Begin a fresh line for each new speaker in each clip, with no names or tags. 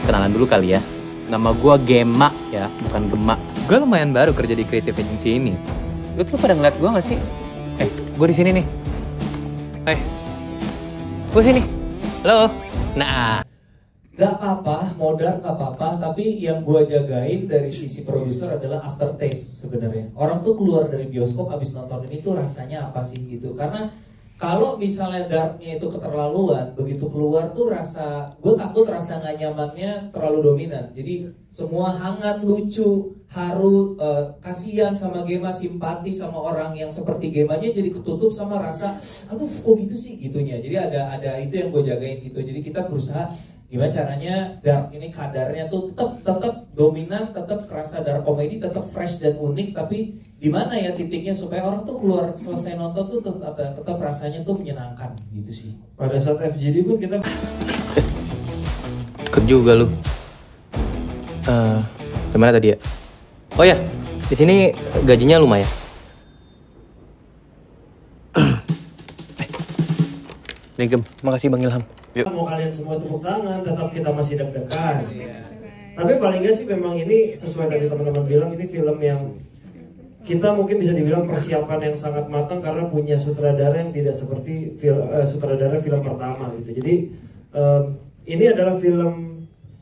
Kenalan dulu kali ya. Nama gue Gema ya, bukan Gema. Gue lumayan baru kerja di creative agency ini. Lu tuh pada ngeliat gue gak sih? Gue di sini nih. Gue sini. Halo. Nah.
Gak apa-apa, modal gak apa-apa, tapi yang gue jagain dari sisi produser adalah aftertaste sebenarnya. Orang tuh keluar dari bioskop abis nonton ini tuh rasanya apa sih gitu. Karena kalau misalnya darknya itu keterlaluan, begitu keluar tuh gue takut rasa gak nyamannya terlalu dominan. Jadi semua hangat, lucu, haru, kasihan sama Gema, simpati sama orang yang seperti Gemanya jadi ketutup sama rasa, aduh kok gitu sih gitunya. Jadi ada itu yang gue jagain gitu. Jadi kita berusaha gimana caranya dark ini kadarnya tuh tetap dominan, tetap kerasa dark komedi, tetap fresh dan unik, tapi di mana ya titiknya supaya orang tuh keluar selesai nonton tuh tetap rasanya tuh menyenangkan gitu sih.
Pada saat FGD pun kita
Ikut juga lu. Gimana tadi ya? Oh ya, di sini gajinya lumayan. Nih Gem, makasih Bang Ilham.
Yuk. Mau kalian semua tepuk tangan, tetap kita masih deg-degan. Tapi paling nggak sih memang ini sesuai tadi teman-teman bilang, ini film yang kita mungkin bisa dibilang persiapan yang sangat matang karena punya sutradara yang tidak seperti sutradara film pertama gitu. Jadi ini adalah film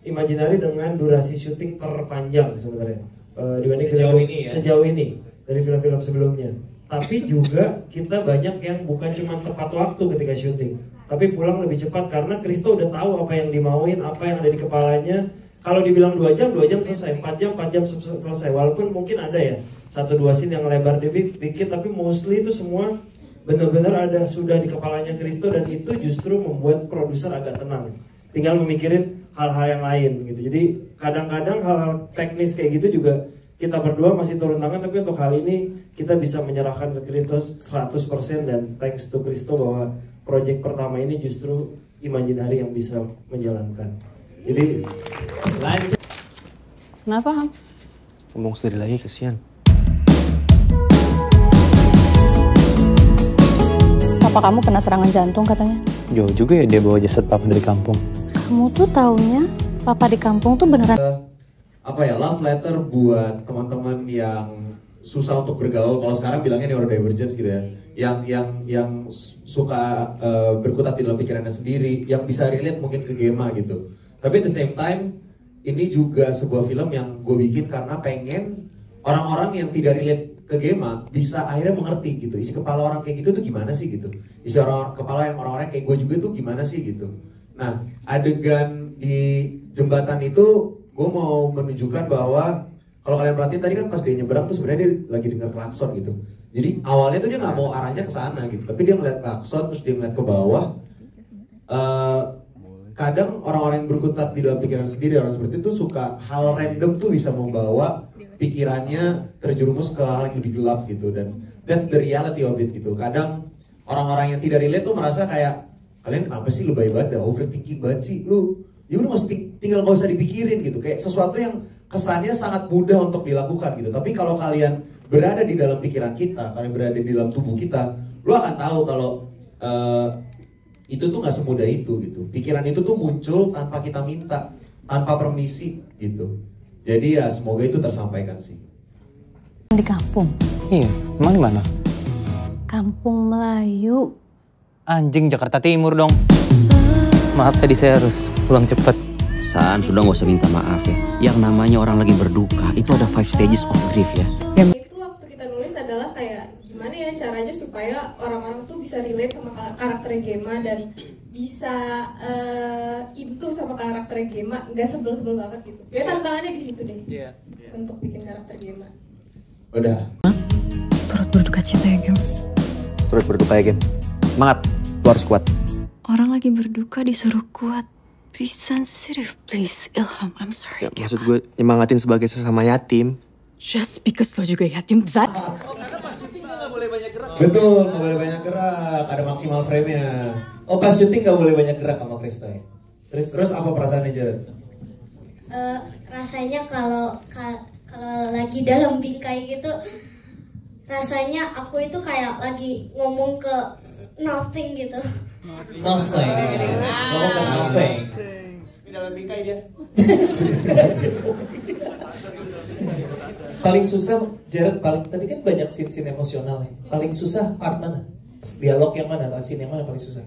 Imaginary dengan durasi syuting terpanjang sebenarnya dibanding sejauh ini dari film-film sebelumnya. Tapi juga kita banyak yang bukan cuma tepat waktu ketika syuting, tapi pulang lebih cepat karena Kristo udah tahu apa yang dimauin, apa yang ada di kepalanya. Kalau dibilang 2 jam selesai, 4 jam selesai. Walaupun mungkin ada ya 1-2 scene yang lebar dikit, tapi mostly itu semua benar-benar ada sudah di kepalanya Kristo, dan itu justru membuat produser agak tenang. Tinggal memikirin hal-hal yang lain gitu. Jadi kadang-kadang hal-hal teknis kayak gitu juga kita berdua masih turun tangan, tapi untuk hal ini kita bisa menyerahkan ke Kristo 100%, dan thanks to Kristo bahwa project pertama ini justru Imaginary yang bisa menjalankan. Jadi lanjut.
Kenapa Ham?
Ngomong sendiri lagi, kesian.
Papa kamu kena serangan jantung katanya.
Jauh juga ya dia bawa jasad papa dari kampung.
Kamu tuh taunya papa di kampung tuh beneran
love letter buat teman-teman yang susah untuk bergaul. Kalau sekarang bilangnya neurodivergence gitu ya. Yang suka berkutat di dalam pikirannya sendiri, yang bisa relate mungkin ke Gema gitu. Tapi at the same time, ini juga sebuah film yang gue bikin karena pengen orang-orang yang tidak relate ke Gema bisa akhirnya mengerti gitu. Isi kepala orang kayak gitu tuh gimana sih gitu. Isi kepala yang orang-orang kayak gue juga tuh gimana sih gitu. Nah, adegan di jembatan itu gue mau menunjukkan bahwa kalau kalian perhatiin tadi kan pas dia nyebrang tuh sebenarnya dia lagi dengar klakson gitu. Jadi awalnya tuh dia nggak mau arahnya ke sana gitu, tapi dia ngeliat klakson terus dia ngeliat ke bawah. Kadang orang-orang yang berkutat di dalam pikiran sendiri, orang seperti itu suka hal random tuh bisa membawa pikirannya terjerumus ke hal yang lebih gelap gitu, dan that's the reality of it gitu. Kadang orang-orang yang tidak relate tuh merasa kayak, kalian kenapa sih lu baik banget, overthinking banget sih lu, ya udah tinggal gak usah dipikirin gitu, kayak sesuatu yang kesannya sangat mudah untuk dilakukan gitu. Tapi kalau kalian berada di dalam pikiran kita, kalian berada di dalam tubuh kita, lu akan tahu kalau itu tuh nggak semudah itu gitu. Pikiran itu tuh muncul tanpa kita minta, tanpa permisi gitu. Jadi ya semoga itu tersampaikan sih.
di kampung.
Iya, emang di mana?
Kampung Melayu.
Anjing, Jakarta Timur dong. Maaf tadi saya harus pulang cepat.
San, sudah nggak usah minta maaf ya. Yang namanya orang lagi berduka, itu ada 5 stages of grief ya.
Itu waktu kita nulis adalah kayak gimana ya caranya supaya orang-orang tuh bisa relate sama karakter Gema dan bisa into sama karakter Gema, nggak sebel-sebel banget gitu. Ya tantangannya di situ deh. Untuk bikin karakter Gema.
Udah.
Turut berduka cita ya, Gem.
Turut berduka ya, Gem. Semangat, lu harus kuat.
Orang lagi berduka disuruh kuat. Be sensitive, please. Ilham, I'm sorry.
Ya, maksud gue nyemangatin sebagai sesama yatim.
Just because lo juga yatim, that...
Betul, nggak boleh banyak gerak, ada maksimal frame-nya.
Oh, pas syuting nggak boleh banyak gerak sama Kristo ya?
Terus apa perasaannya, Jared?
Rasanya kalau lagi dalam bingkai gitu, rasanya aku itu kayak lagi ngomong ke nothing gitu.
Nothing. Ngomong ke nothing.
Di dalam bingkai dia.
Paling susah, Jared, tadi kan banyak scene emosional ya. Paling susah part mana? Dialog yang mana? Scene yang mana paling susah?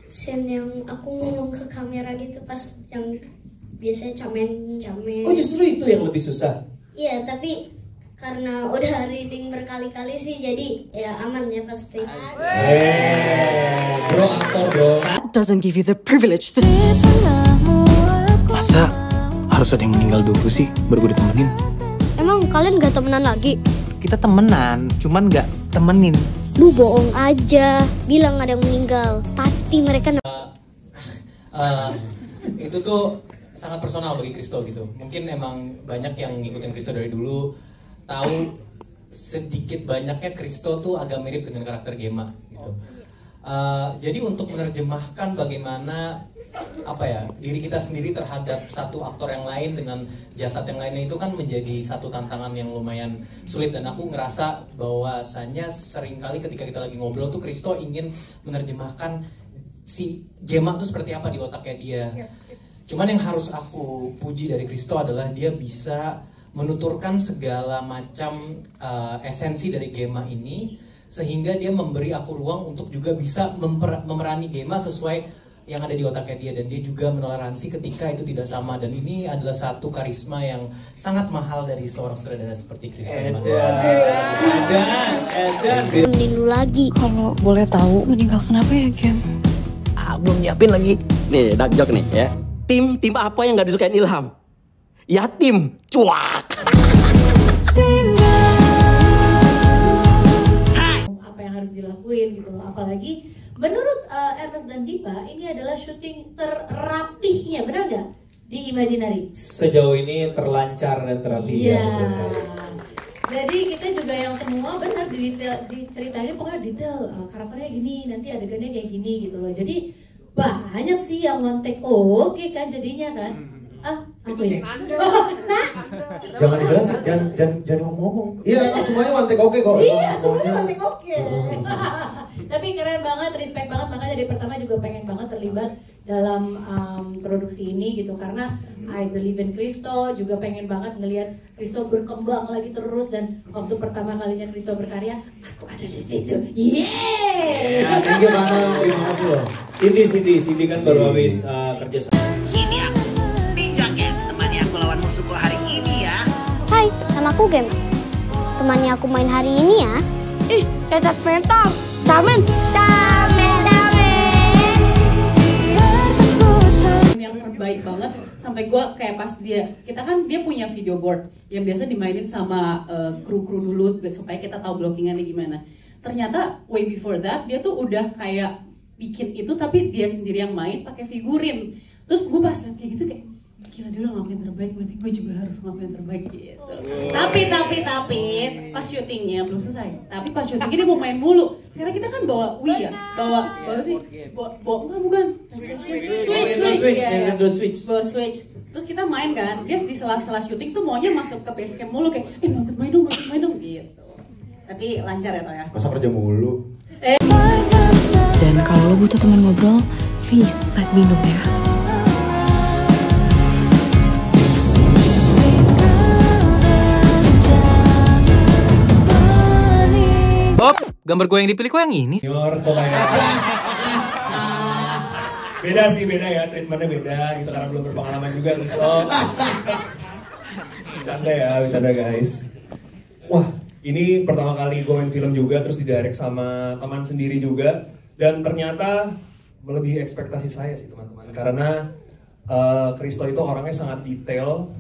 Scene yang aku ngomong ke kamera gitu pas yang biasanya camen.
Oh justru itu yang lebih susah?
Iya, tapi karena udah reading berkali-kali sih jadi ya aman ya pasti.
Bro, aktor bro.
Doesn't give you the privilege to...
Masa harus ada yang meninggal dulu sih baru gue ditemenin?
Emang kalian gak temenan lagi?
Kita temenan, cuman gak temenin.
Lu bohong aja, bilang ada yang meninggal. Pasti mereka...
Itu tuh sangat personal bagi Christo gitu. Mungkin emang banyak yang ngikutin Christo dari dulu tahu sedikit banyaknya Christo tuh agak mirip dengan karakter Gemma gitu. Jadi untuk menerjemahkan bagaimana diri kita sendiri terhadap satu aktor yang lain dengan jasad yang lainnya itu kan menjadi satu tantangan yang lumayan sulit, dan aku ngerasa bahwasanya seringkali ketika kita lagi ngobrol tuh Christo ingin menerjemahkan si Gemma tuh seperti apa di otaknya dia. Cuman yang harus aku puji dari Christo adalah dia bisa menuturkan segala macam esensi dari Gemma ini sehingga dia memberi aku ruang untuk juga bisa memerani Gemma sesuai yang ada di otaknya dia, dan dia juga menoleransi ketika itu tidak sama, dan ini adalah satu karisma yang sangat mahal dari seorang sutradara seperti Christo.
Edan. Meninggal lagi.
Kalau boleh tahu meninggal kenapa ya, Gem?
Belum nyiapin lagi. Nih, dark joke nih ya. Tim apa yang gak disukain Ilham? Yatim, cuak.
Apa yang harus dilakuin gitu loh, apalagi menurut Ernest dan Dipa ini adalah syuting terrapihnya, benar nggak di Imaginary?
Sejauh ini terlancar dan terapi.
Iya. Jadi kita juga yang semua benar di ceritainnya pokoknya detail, karakternya gini, nanti adegannya kayak gini gitu loh. Jadi banyak sih yang one take oke kan jadinya kan. Apa ya?
Jangan dijelasin, jangan ngomong. Iya, semuanya one take oke kok.
Iya, semuanya one take oke. Tapi keren banget, respect banget, makanya dari pertama juga pengen banget terlibat dalam produksi ini gitu, karena I believe in Christo, juga pengen banget ngelihat Christo berkembang lagi terus, dan waktu pertama kalinya Christo berkarya, aku ada di situ. Yeay!
Thank you banget, terima kasih loh. Cindy kan baru habis kerja sama.
Ini aku, Ninja Ken, temani aku lawan musuhku hari ini ya.
Hai, nama aku Gem. Temani aku main hari ini ya. Ih, cetak mentor. Damen.
Yang terbaik banget sampai gue kayak pas dia punya video board yang biasa dimainin sama kru dulu supaya kita tahu blockingannya gimana. Ternyata way before that dia tuh udah kayak bikin itu tapi dia sendiri yang main pakai figurin. Terus gue pas liat kayak gitu kayak gila, dia udah ngelakuin terbaik, berarti gue juga harus ngelakuin terbaik gitu. Tapi pas syutingnya belum selesai. Tapi pas syutingnya dia mau main mulu. Karena kita kan bawa Wii ya, bawa bukan Switch. Terus kita main kan, dia di sela-sela syuting tuh maunya masuk ke base camp mulu kayak, mau ikut main dong gitu. Tapi lancar ya toh ya.
Masa kerja mulu.
Dan kalau lo butuh teman ngobrol, please let me know ya.
Bob, gambar gue yang dipilih kok yang ini?
Beda ya, treatmentnya beda gitu karena belum berpengalaman juga Christo. Bercanda guys. Wah, ini pertama kali gue main film juga, terus didirect sama teman sendiri juga, dan ternyata melebihi ekspektasi saya sih teman-teman, karena Christo itu orangnya sangat detail,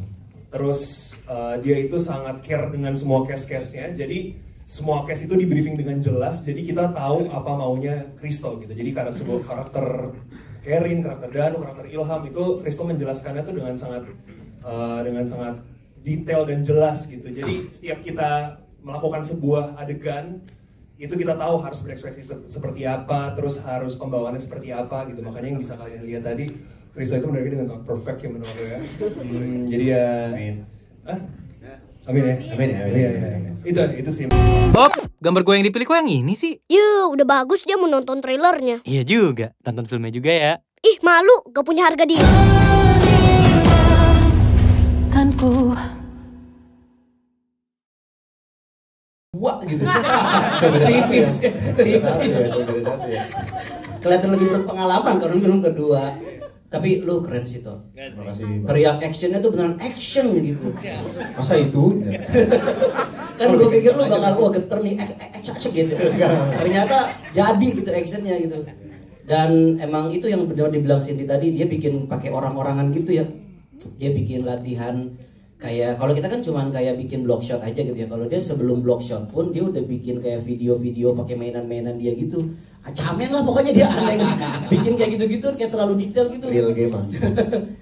terus dia itu sangat care dengan semua case-case-nya, jadi semua case itu di briefing dengan jelas, jadi kita tahu apa maunya Christo gitu. Jadi karena sebuah karakter Kerin, karakter Danu, karakter Ilham itu Christo menjelaskannya tuh dengan sangat detail dan jelas gitu. Jadi setiap kita melakukan sebuah adegan itu kita tahu harus berekspresi seperti apa, terus harus pembawaannya seperti apa gitu. Makanya yang bisa kalian lihat tadi, Christo itu benar-benar dengan sangat perfect ya menurut gue ya. Jadi ya, amin ya. Itu sih.
Bob, gambar gue yang dipilih kok yang ini sih?
Yuh, udah bagus dia mau nonton trailernya.
Iya juga, nonton filmnya juga ya.
Ih, malu, gak punya harga diri.
suruhku.
Dua gitu.
Tipis.
Kelihatan lebih berpengalaman karena film kedua. Tapi lu keren sih Toh.
Terima kasih.
Teriak actionnya tuh beneran action gitu.
Masa itu?
Kan gue pikir lu bakal geter nih action gitu. Ternyata jadi gitu actionnya gitu. Dan emang itu yang benar dibilang Cindy tadi, dia bikin pakai orang-orangan gitu ya. Dia bikin latihan kayak kalau kita kan cuman kayak bikin block shot aja gitu ya. Kalau dia sebelum block shot pun dia udah bikin kayak video-video pakai mainan-mainan dia gitu. Camen lah pokoknya dia aneh bikin kayak gitu-gitu kayak terlalu detail gitu.
Real game.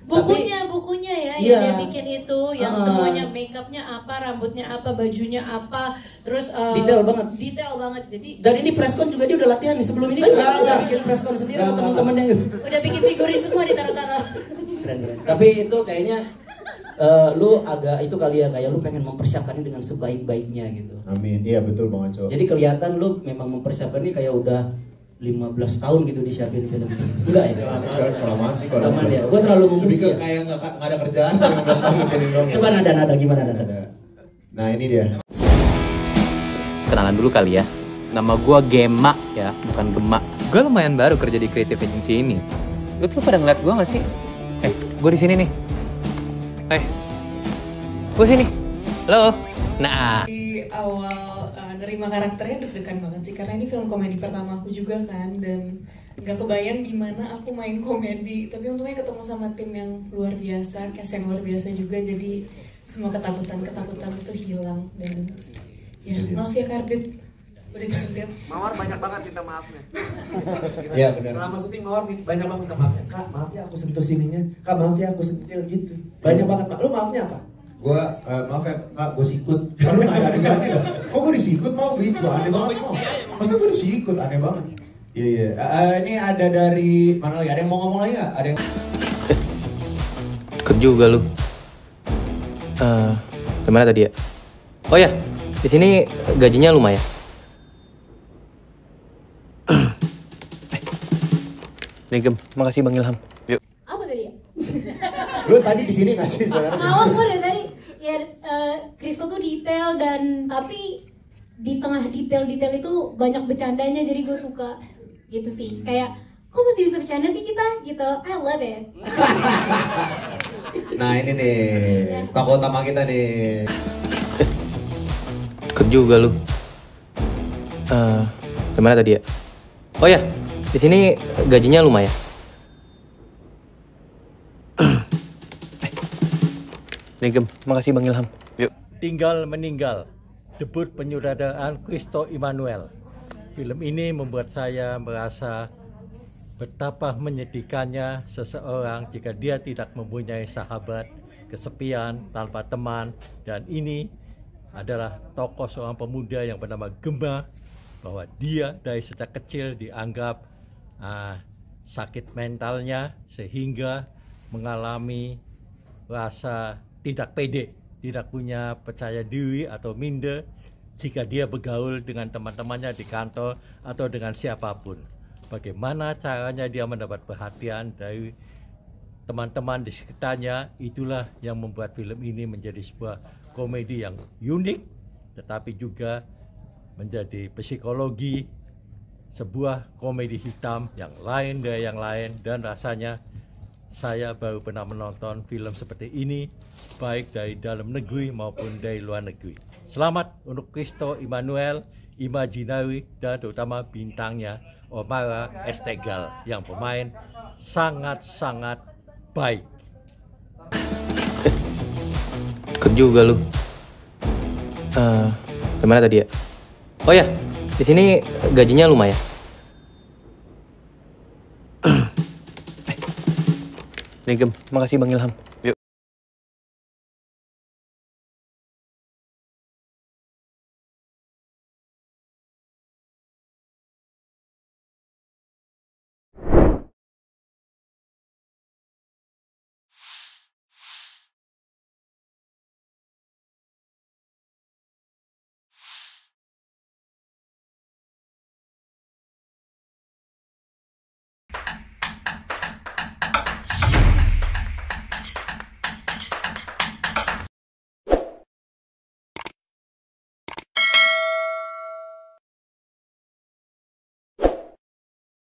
Bukunya ya
iya.
yang dia bikin itu yang semuanya makeupnya apa, rambutnya apa, bajunya apa, terus
detail banget.
Jadi
dan ini preskon juga dia udah latihan nih sebelum ini dia udah bikin preskon sendiri sama teman-temannya gitu.
Udah bikin figurin semua ditaruh-taruh.
Keren. Tapi itu kayaknya lu agak itu kali ya kayak lu pengen mempersiapkannya dengan sebaik-baiknya gitu.
Amin. Iya betul Bang Oco.
Jadi kelihatan lu memang mempersiapkannya kayak udah 15 tahun gitu disiapin film ini. Enggak ya?
Kelamaan sih kalau.
Ya. Gue terlalu memuji ya.
Kayak nggak ada kerjaan 15 tahun jadi dong.
Coba nada gimana nada?
Nah ini dia.
Kenalan dulu kali ya. Nama gue Gema ya, bukan Gema. Gue lumayan baru kerja di creative agency ini. Lu tuh pada ngeliat gue nggak sih? Gue di sini nih. Gue sini. Halo. Nah.
Di awal nerima karakternya deg-degan banget sih karena ini film komedi pertama aku juga kan, dan nggak kebayang gimana aku main komedi, tapi untungnya ketemu sama tim yang luar biasa, cast yang luar biasa juga, jadi semua ketakutan itu hilang. Dan ya maaf ya Kardit udah disentil.
Mawar banyak banget minta maafnya.
Iya benar.
Selama syuting Mawar banyak banget minta maafnya. Kak maaf ya aku sentuh sininya, Kak maaf ya aku sentil gitu. Banyak banget Pak. Lu maafnya apa?
Gue maaf ya Kak, gue sikut. Kalau nggak ada nih, kok gue disikut mau gitu, aneh banget mau. Masa gue disikut, aneh banget. Iya. Ini ada dari mana lagi? Ada yang mau ngomong lagi nggak? Ada yang.
Ikut juga lu. Gimana tadi ya? Oh ya, di sini gajinya lumayan. Nih Gem, makasih Bang Ilham. Yuk.
Apa tadi ya?
Lu tadi di sini nggak sih sebenarnya?
Awal gue dari tadi ya Kristo tuh detail dan tapi di tengah detail itu banyak bercandanya, jadi gue suka gitu sih. Kayak kok masih bisa bercanda sih kita gitu. I love it.
Nah ini nih tokoh utama kita nih.
Ikut juga lu. Gimana tadi ya? Oh ya, di sini gajinya lumayan. Nih Gem, makasih Bang Ilham. Yuk.
Tinggal Meninggal, debut penyutradaraan Kristo Immanuel. Film ini membuat saya merasa betapa menyedihkannya seseorang jika dia tidak mempunyai sahabat, kesepian, tanpa teman. Dan ini adalah tokoh seorang pemuda yang bernama Gema, bahwa dia dari sejak kecil dianggap sakit mentalnya sehingga mengalami rasa tidak pede, tidak punya percaya diri atau minder jika dia bergaul dengan teman-temannya di kantor atau dengan siapapun. Bagaimana caranya dia mendapat perhatian dari teman-teman di sekitarnya, itulah yang membuat film ini menjadi sebuah komedi yang unik, tetapi juga menjadi psikologi, sebuah komedi hitam yang lain dari yang lain. Dan rasanya saya baru pernah menonton film seperti ini, baik dari dalam negeri maupun dari luar negeri. Selamat untuk Kristo Immanuel, Imaginary, dan terutama bintangnya Omara Estegal yang bermain sangat-sangat baik.
Ikut juga lu. Gimana tadi ya? Oh ya, di sini gajinya lumayan. Nih Gem, makasih Bang Ilham.